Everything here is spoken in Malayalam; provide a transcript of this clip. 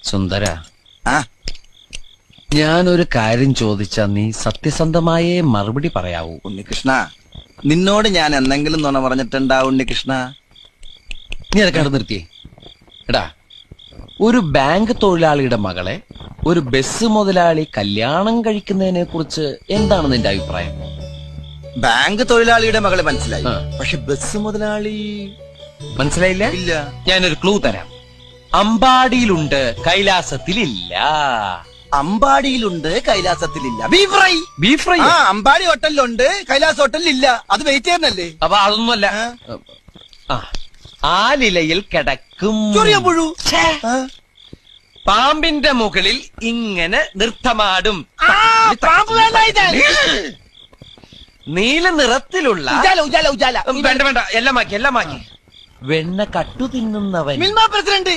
സുന്ദര, ആ ഞാനൊരു കാര്യം ചോദിച്ചാ നീ സത്യസന്ധമായേ മറുപടി പറയാവൂ. ഉണ്ണികൃഷ്ണ, നിന്നോട് ഞാൻ എന്തെങ്കിലും നുണ പറഞ്ഞിട്ടുണ്ടാ ഉണ്ണികൃഷ്ണ? നീ അതൊക്കെ അവിടെ നിർത്തിയേ. എടാ, ഒരു ബാങ്ക് തൊഴിലാളിയുടെ മകളെ ഒരു ബസ് മുതലാളി കല്യാണം കഴിക്കുന്നതിനെ കുറിച്ച് എന്താണ് നിന്റെ അഭിപ്രായം? ബാങ്ക് തൊഴിലാളിയുടെ മകളെ മനസ്സിലായി, ആ. പക്ഷെ ബസ് മുതലാളി മനസ്സിലായില്ല? ഇല്ല. ഞാനൊരു ക്ലൂ തരാം. അമ്പാടിയിലുണ്ട്, കൈലാസത്തിലില്ല. അമ്പാടിയിലുണ്ട്, കൈലാസത്തിലില്ല. Beef fry. Beef fry. ആ, അമ്പാടി ഹോട്ടലിലുണ്ട്, കൈലാസ് ഹോട്ടലിലില്ല. അത് വെയിറ്റ് ചെയ്യുന്നല്ലേ? അപ്പൊ അതൊന്നുമല്ല. ആ, ആലിലയിൽ കിടക്കും ചൊറിയ പുഴു. ആ. പാമ്പിന്റെ മുകളിൽ ഇങ്ങനെ നൃത്തമാടും. പാമ്പ് വേണ്ട, ഇത്. നീല നിറത്തിലുള്ള ഉജാല, ഉജാല, ഉജാല. വേണ്ട വേണ്ട, എല്ലാം മാക്കി. വെണ്ണ കട്ടു തിന്നുന്നവൻ. മിൽമ പ്രസിഡന്റ്.